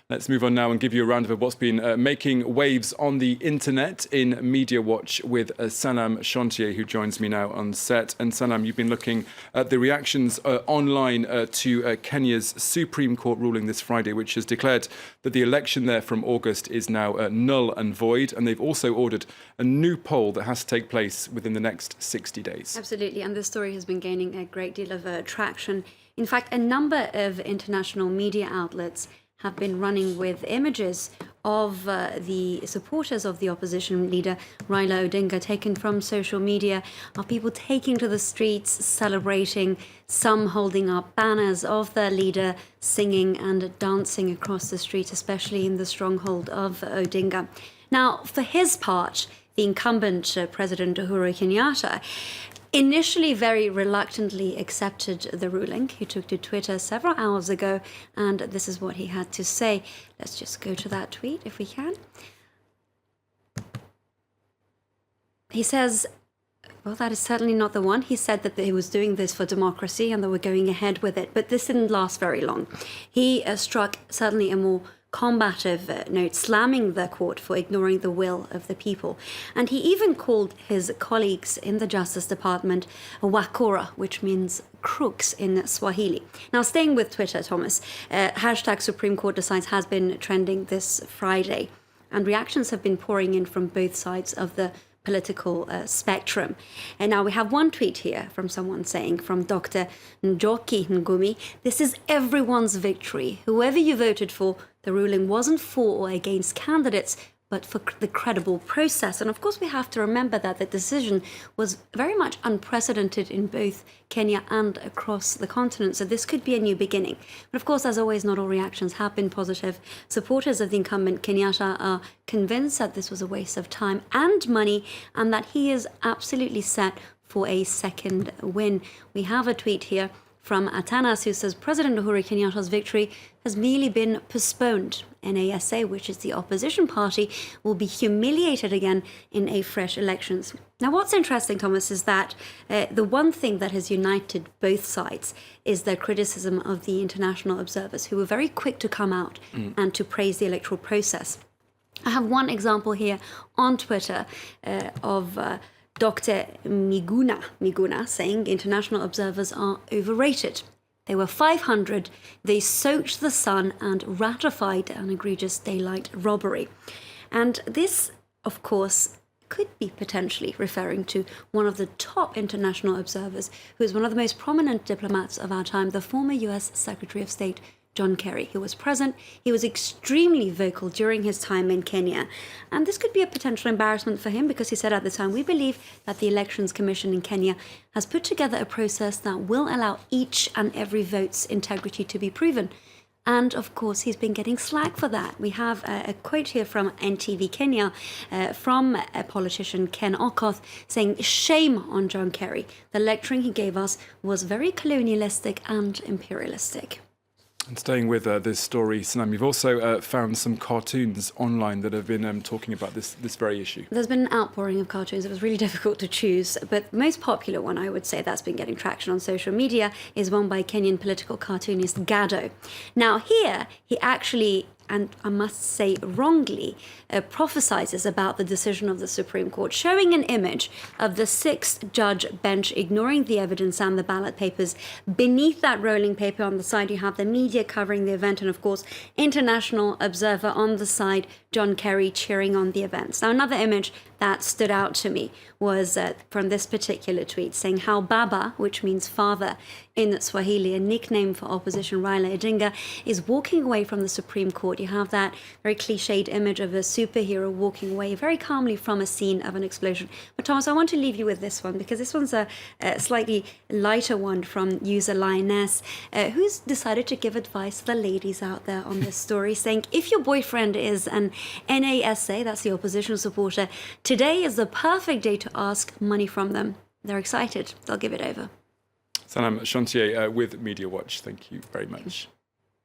Let's move on now and give you a round of what's been making waves on the internet in Media Watch with Sanam Chantier, who joins me now on set. And Sanam, you've been looking at the reactions online to Kenya's Supreme Court ruling this Friday, which has declared that the election there from August is now null and void. And they've also ordered a new poll that has to take place within the next 60 days. Absolutely. And this story has been gaining a great deal of traction. In fact, a number of international media outlets have been running with images of the supporters of the opposition leader, Raila Odinga, taken from social media, of people taking to the streets, celebrating, some holding up banners of their leader, singing and dancing across the street, especially in the stronghold of Odinga. Now, for his part, the incumbent President Uhuru Kenyatta initially very reluctantly accepted the ruling. He took to Twitter several hours ago, and this is what he had to say. Let's just go to that tweet if we can. He says, well, that is certainly not the one. He said that he was doing this for democracy and they were going ahead with it, but this didn't last very long. He struck certainly a more combative note, slamming the court for ignoring the will of the people. And he even called his colleagues in the Justice Department wakora, which means crooks in Swahili. Now, staying with Twitter, Thomas, hashtag Supreme Court Decides has been trending this Friday, and reactions have been pouring in from both sides of the political spectrum. And now we have one tweet here from someone saying, from Dr. Njoki Ngumi, this is everyone's victory. Whoever you voted for, the ruling wasn't for or against candidates, but for the credible process. And of course, we have to remember that the decision was very much unprecedented in both Kenya and across the continent. So this could be a new beginning. But of course, as always, not all reactions have been positive. Supporters of the incumbent Kenyatta are convinced that this was a waste of time and money, and that he is absolutely set for a second win. We have a tweet here from Atanas, who says President Uhuru Kenyatta's victory has merely been postponed. NASA, which is the opposition party, will be humiliated again in a fresh elections. Now, what's interesting, Thomas, is that the one thing that has united both sides is their criticism of the international observers, who were very quick to come out and to praise the electoral process. I have one example here on Twitter of Dr. Miguna saying international observers are overrated. They were 500, they soaked the sun and ratified an egregious daylight robbery. And this, of course, could be potentially referring to one of the top international observers, who is one of the most prominent diplomats of our time, the former US Secretary of State, John Kerry, who was present. He was extremely vocal during his time in Kenya. And this could be a potential embarrassment for him, because he said at the time, we believe that the Elections Commission in Kenya has put together a process that will allow each and every vote's integrity to be proven. And of course, he's been getting slack for that. We have a quote here from NTV Kenya from a politician, Ken Okoth, saying, shame on John Kerry. The lecturing he gave us was very colonialistic and imperialistic. And staying with this story, Sanam, you've also found some cartoons online that have been talking about this very issue. There's been an outpouring of cartoons. It was really difficult to choose, but the most popular one, I would say, that's been getting traction on social media is one by Kenyan political cartoonist Gado. Now here, he actually, and I must say wrongly, prophesizes about the decision of the Supreme Court, showing an image of the six-judge bench ignoring the evidence and the ballot papers. Beneath that rolling paper on the side, you have the media covering the event, and of course, international observer on the side, John Kerry, cheering on the events. Now, another image that stood out to me was from this particular tweet, saying how Baba, which means father in Swahili, a nickname for opposition Raila Odinga, is walking away from the Supreme Court. You have that very cliched image of a superhero walking away very calmly from a scene of an explosion. But Thomas, I want to leave you with this one, because this one's a slightly lighter one from user Lioness, who's decided to give advice to the ladies out there on this story, saying if your boyfriend is an NASA, that's the opposition supporter, today is the perfect day to ask money from them. They're excited. They'll give it over. Sanam Chantier with Media Watch. Thank you very much.